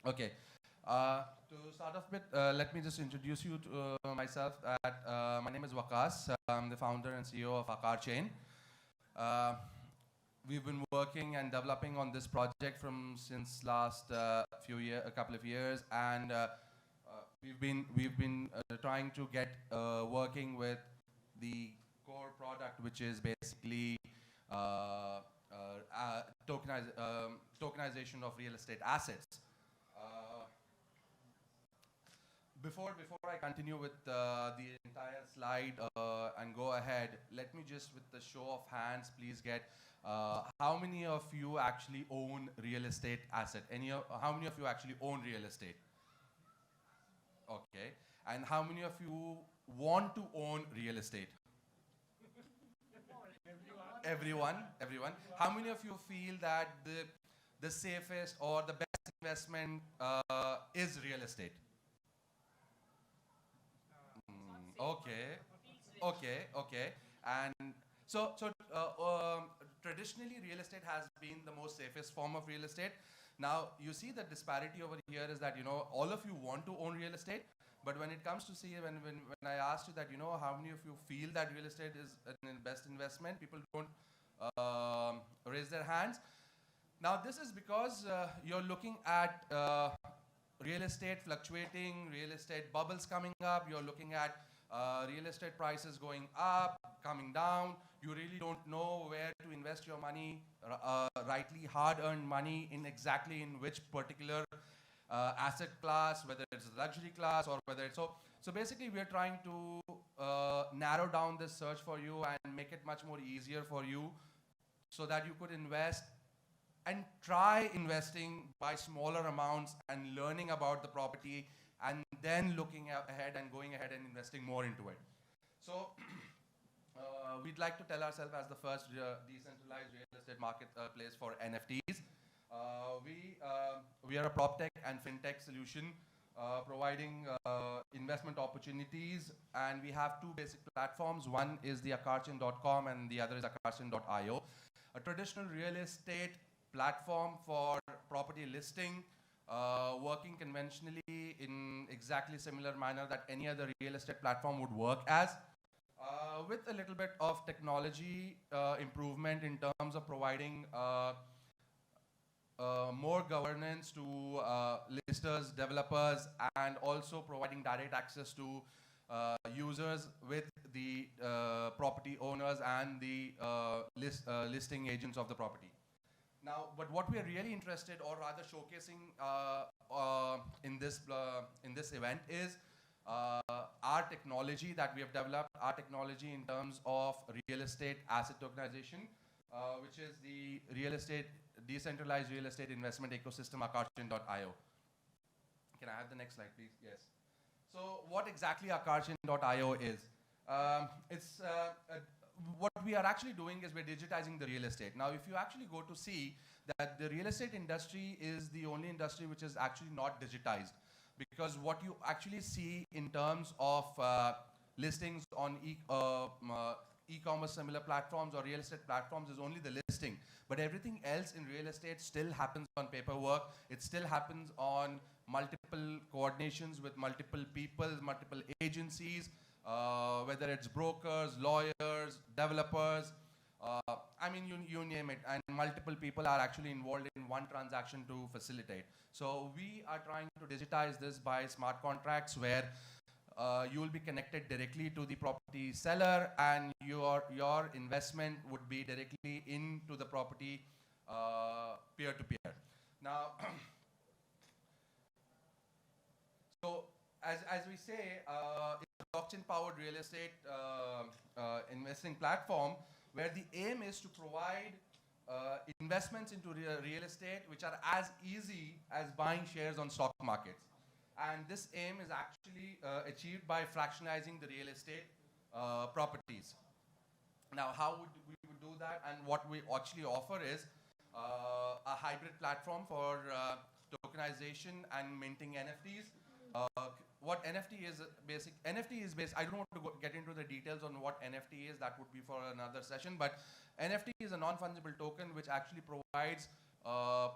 Okay. To start off with, let me just introduce you to myself. My name is Waqas. I'm the founder and CEO of Akar Chain. Uh, we've been working and developing on this project from since last a couple of years, and we've been trying to get working with the core product, which is basically tokenization of real estate assets. Uh, before I continue with the entire slide and go ahead, let me just, with the show of hands, please get how many of you actually own real estate asset? How many of you actually own real estate? Okay. And how many of you want to own real estate? Everyone. How many of you feel that the safest or the best investment is real estate? Okay. And traditionally, real estate has been the most safest form of real estate. Now, you see the disparity over here is that, all of you want to own real estate, but when it comes to when I asked you that, how many of you feel that real estate is the best investment, people don't raise their hands. Now, this is because you're looking at real estate fluctuating, real estate bubbles coming up, you're looking at real estate prices going up, coming down. You really don't know where to invest your money, rightly hard-earned money, in exactly in which particular asset class, whether it's a luxury class or whether it's so basically we are trying to narrow down this search for you and make it much more easier for you so that you could invest and try investing by smaller amounts and learning about the property and then looking ahead and going ahead and investing more into it. So we'd like to tell ourselves as the first decentralized real estate marketplace for NFTs. We are a prop tech and fintech solution providing investment opportunities, and we have two basic platforms. One is the akarchain.com and the other is akarchain.io. A traditional real estate platform for property listing, working conventionally in exactly similar manner that any other real estate platform would work as, with a little bit of technology improvement in terms of providing more governance to listers, developers, and also providing direct access to users with the property owners and the listing agents of the property. Now, but what we are really interested, or rather showcasing in this event, is our technology that we have developed, our technology in terms of real estate asset tokenization, which is the decentralized real estate investment ecosystem, akarchain.io. Can I have the next slide, please? Yes. So what exactly akarchain.io is? What we are actually doing is we're digitizing the real estate. Now, if you actually go to see that the real estate industry is the only industry which is actually not digitized, because what you actually see in terms of listings on e-commerce similar platforms or real estate platforms is only the listing, but everything else in real estate still happens on paperwork. It still happens on multiple coordinations with multiple people, multiple agencies, whether it's brokers, lawyers, developers, I mean, you name it, and multiple people are actually involved in one transaction to facilitate. So we are trying to digitize this by smart contracts where you will be connected directly to the property seller, and your investment would be directly into the property peer-to-peer. Now, so as we say, it's a blockchain-powered real estate investing platform where the aim is to provide investments into real estate which are as easy as buying shares on stock markets. And this aim is actually achieved by fractionalizing the real estate properties. Now, how would we do that? And what we actually offer is a hybrid platform for tokenization and minting NFTs. What NFT is I don't want to get into the details on what NFT is. That would be for another session. But NFT is a non-fungible token which actually provides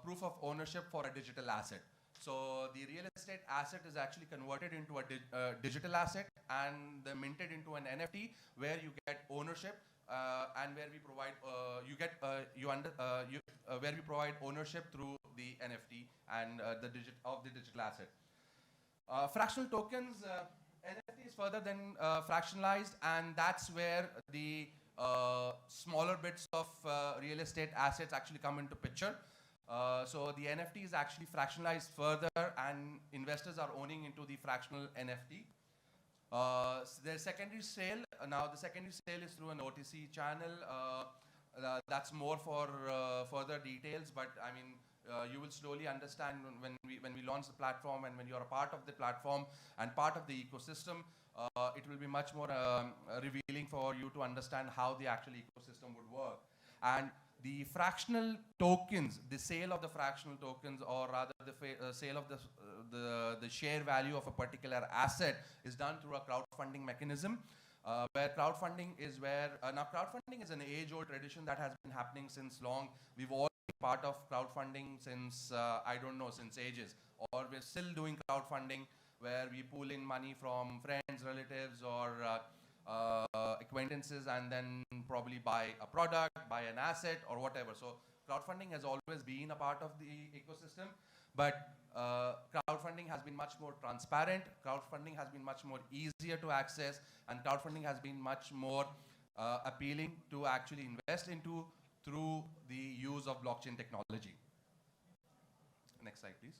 proof of ownership for a digital asset. So the real estate asset is actually converted into a digital asset and then minted into an NFT where you get ownership and where we provide where we provide ownership through the NFT and the digital asset. Fractional tokens, NFT is further than fractionalized, and that's where the smaller bits of real estate assets actually come into picture. So the NFT is actually fractionalized further, and investors are owning into the fractional NFT. The secondary sale, now the secondary sale is through an OTC channel. That's more for further details, but I mean, you will slowly understand when we launch the platform, and when you're a part of the platform and part of the ecosystem, it will be much more revealing for you to understand how the actual ecosystem would work. And the fractional tokens, the sale of the fractional tokens, or rather the sale of the share value of a particular asset, is done through a crowdfunding mechanism. Where crowdfunding is now crowdfunding is an age-old tradition that has been happening since long. We've all been part of crowdfunding since, I don't know, since ages. Or we're still doing crowdfunding where we pool in money from friends, relatives, or acquaintances, and then probably buy a product, buy an asset, or whatever. So crowdfunding has always been a part of the ecosystem, but crowdfunding has been much more transparent, crowdfunding has been much more easier to access, and crowdfunding has been much more appealing to actually invest into through the use of blockchain technology. Next slide, please.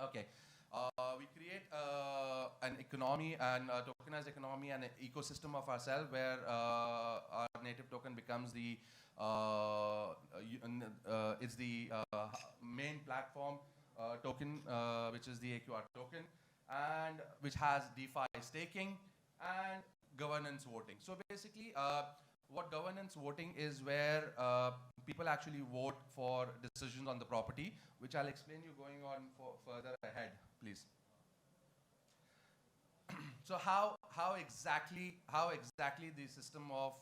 Okay. We create an economy and a tokenized economy and an ecosystem of ourselves where our native token becomes the main platform token, which is the AQR token, and which has DeFi staking and governance voting. So basically, what governance voting is, where people actually vote for decisions on the property, which I'll explain you going on further ahead, please. So how exactly the system of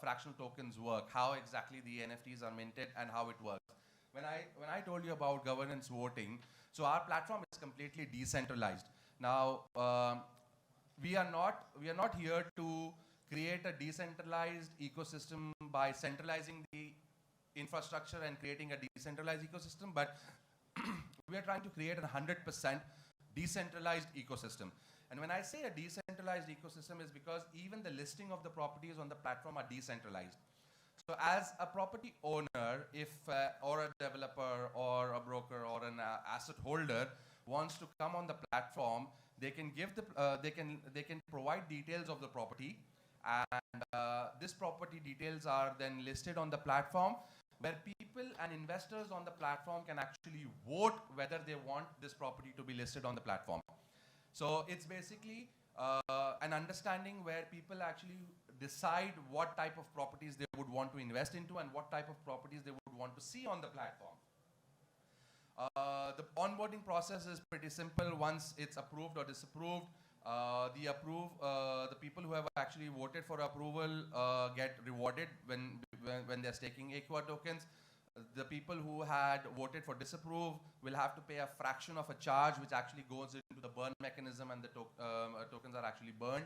fractional tokens work, how exactly the NFTs are minted, and how it works. When I told you about governance voting, so our platform is completely decentralized. Now, we are not here to create a decentralized ecosystem by centralizing the infrastructure and creating a decentralized ecosystem, but we are trying to create a 100% decentralized ecosystem. And when I say a decentralized ecosystem, is because even the listing of the properties on the platform are decentralized. So as a property owner, if or a developer or a broker or an asset holder wants to come on the platform, they can give they can provide details of the property, and this property details are then listed on the platform, where people and investors on the platform can actually vote whether they want this property to be listed on the platform. So it's basically an understanding where people actually decide what type of properties they would want to invest into and what type of properties they would want to see on the platform. The onboarding process is pretty simple. Once it's approved or disapproved, the people who have actually voted for approval get rewarded when they're staking AQR tokens. The people who had voted for disapprove will have to pay a fraction of a charge, which actually goes into the burn mechanism, and the tokens are actually burned.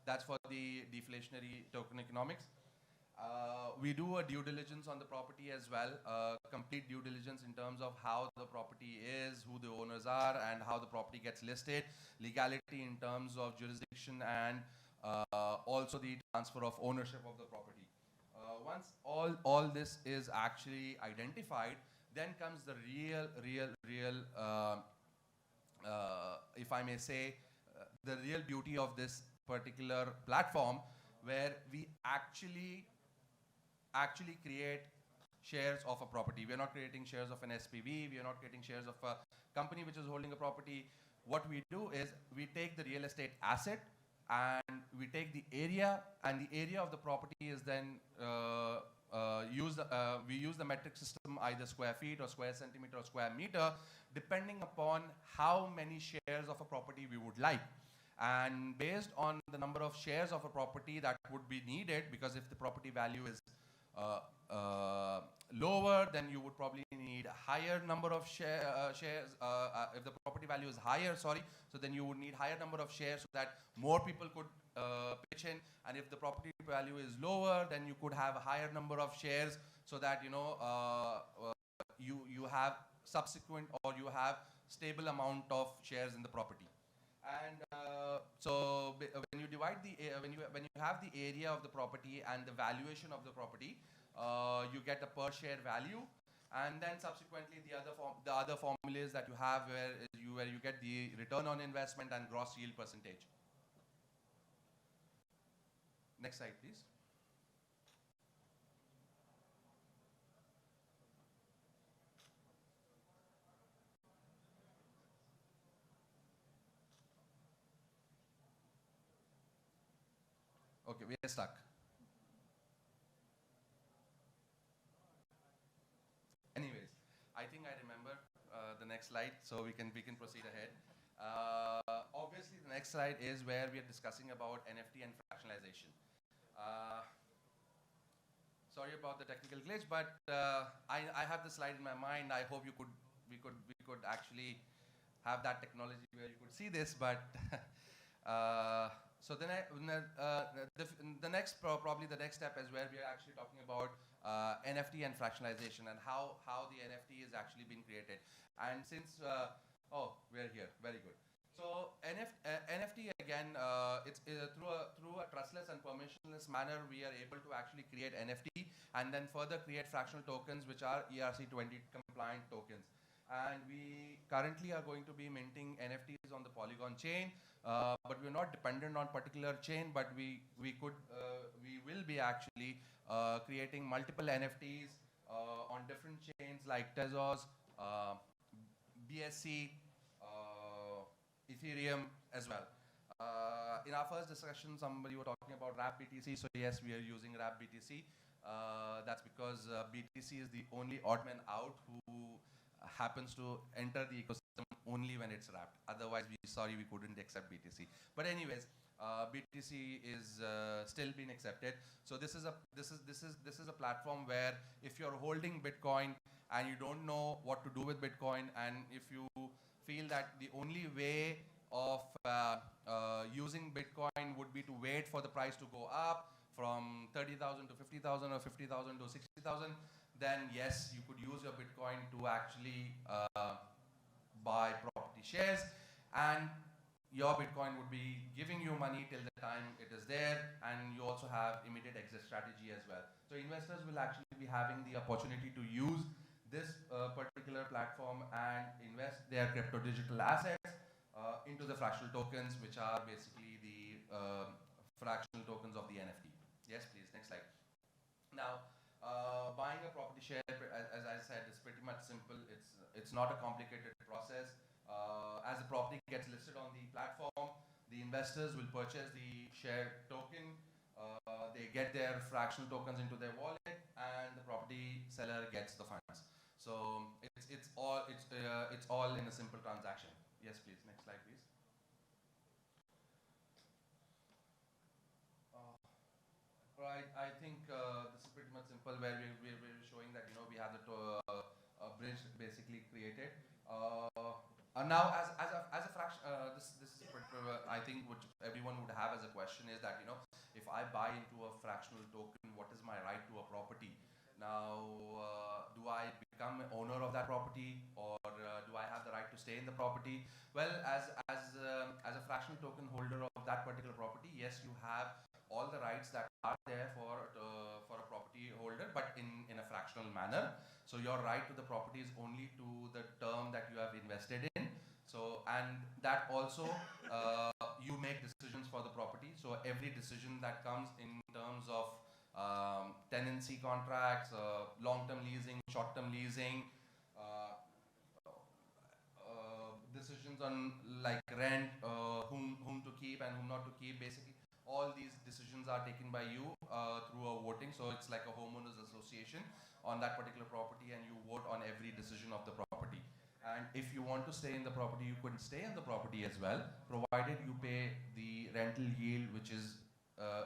That's for the deflationary token economics. We do a due diligence on the property as well, complete due diligence in terms of how the property is, who the owners are, and how the property gets listed, legality in terms of jurisdiction, and also the transfer of ownership of the property. Once all this is actually identified, then comes the real, if I may say, the real beauty of this particular platform, where we actually create shares of a property. We are not creating shares of an SPV. We are not creating shares of a company which is holding a property. What we do is we take the real estate asset and we take the area, and the area of the property is then we use the metric system, either square feet or square centimeter or square meter, depending upon how many shares of a property we would like. And based on the number of shares of a property that would be needed, because if the property value is lower, then you would probably need a higher number of shares. If the property value is higher, sorry, so then you would need higher number of shares so that more people could pitch in. And if the property value is lower, then you could have a higher number of shares so that you have subsequent, or you have stable amount of shares in the property. And when you divide the when you have the area of the property and the valuation of the property, you get the per share value, and then subsequently the other formulas that you have where you get the return on investment and gross yield percentage. Next slide, please. Okay, we are stuck. Anyways, I think I remember the next slide, so we can proceed ahead. Obviously, the next slide is where we are discussing about NFT and fractionalization. Sorry about the technical glitch, but I have the slide in my mind. I hope we could actually have that technology where you could see this, but so the next step is where we are actually talking about NFT and fractionalization, and how the NFT is actually being created. And since we're here, very good. So NFT again, it's through a trustless and permissionless manner, we are able to actually create NFT and then further create fractional tokens, which are ERC-20 compliant tokens. And we currently are going to be minting NFTs on the Polygon chain, but we're not dependent on particular chain, but we will be actually creating multiple NFTs on different chains like Tezos, BSC, Ethereum as well. In our first discussion, somebody were talking about Wrap BTC. So yes, we are using Wrap BTC. That's because BTC is the only odd man out who happens to enter the ecosystem only when it's wrapped. Otherwise, we couldn't accept BTC. But anyways, BTC is still being accepted. So this is a platform where if you're holding Bitcoin and you don't know what to do with Bitcoin, and if you feel that the only way of using Bitcoin would be to wait for the price to go up from 30,000 to 50,000 or 50,000 to 60,000, then yes, you could use your Bitcoin to actually buy property shares, and your Bitcoin would be giving you money till the time it is there, and you also have immediate exit strategy as well. So investors will actually be having the opportunity to use this particular platform and invest their crypto digital assets into the fractional tokens, which are basically the fractional tokens of the NFT. Yes, please, next slide. Now, buying a property share, as I said, is pretty much simple. It's not a complicated process. As the property gets listed on the platform, the investors will purchase the share token. They get their fractional tokens into their wallet, and the property seller gets the funds. So it's all in a simple transaction. Yes, please. Next slide, please. Right. I think this is pretty much simple, where we're showing that we have the bridge basically created. Now, as a fraction, this is I think what everyone would have as a question is that if I buy into a fractional token, what is my right to a property? Now, do I become an owner of that property, or do I have the right to stay in the property? Well, as a fractional token holder of that particular property, yes, you have all the rights that are there for a property holder, but in a fractional manner. So your right to the property is only to the term that you have invested in. So, and that also you make decisions for the property. So every decision that comes in terms of tenancy contracts, long-term leasing, short-term leasing, decisions on like rent, whom to keep and whom not to keep, basically all these decisions are taken by you through a voting. So it's like a homeowners association on that particular property, and you vote on every decision of the property. And if you want to stay in the property, you could stay in the property as well, provided you pay the rental yield, which is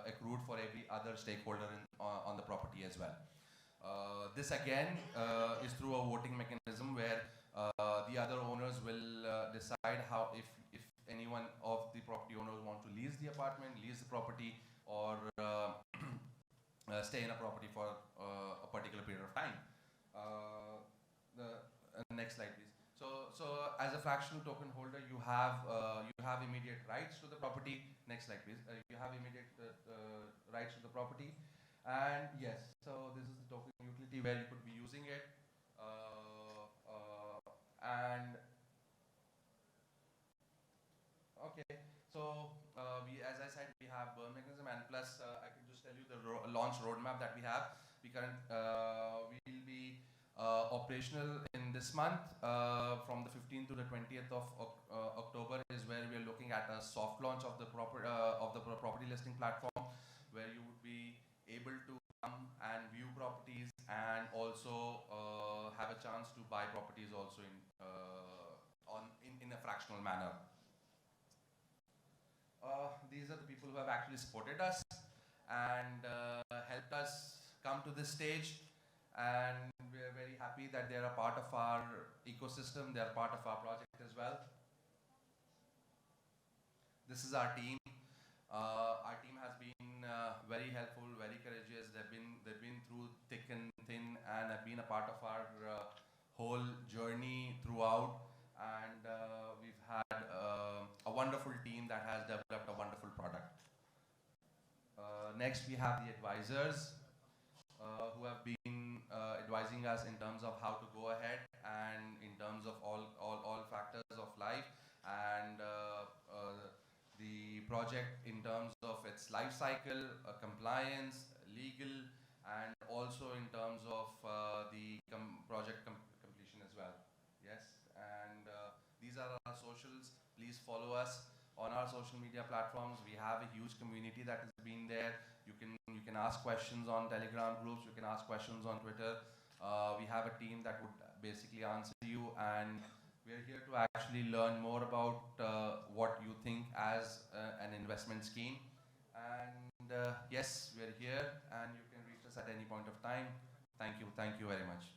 accrued for every other stakeholder on the property as well. This again is through a voting mechanism where the other owners will decide how if anyone of the property owners want to lease the apartment, lease the property, or stay in a property for a particular period of time. The next slide, please. So as a fractional token holder, you have immediate rights to the property. Next slide, please. You have immediate rights to the property, and yes, so this is the token utility where you could be using it, and okay. So as I said, we have burn mechanism, and plus I can just tell you the launch roadmap that we have. We'll be operational in this month. From the 15th to the 20th of October is where we are looking at a soft launch of the property listing platform, where you would be able to come and view properties and also have a chance to buy properties also in a fractional manner. These are the people who have actually supported us and helped us come to this stage, and we are very happy that they are a part of our ecosystem, they are part of our project as well. This is our team. Our team has been very helpful, very courageous. They've been through thick and thin and have been a part of our whole journey throughout, and we've had a wonderful team that has developed a wonderful product. Next, we have the advisors who have been advising us in terms of how to go ahead and in terms of all factors of life, and the project in terms of its life cycle, compliance, legal, and also in terms of the project completion as well. Yes, and these are our socials. Please follow us on our social media platforms. We have a huge community that has been there. You can ask questions on Telegram groups. You can ask questions on Twitter. We have a team that would basically answer you, and we're here to actually learn more about what you think as an investment scheme. And yes, we're here, and you can reach us at any point of time. Thank you very much.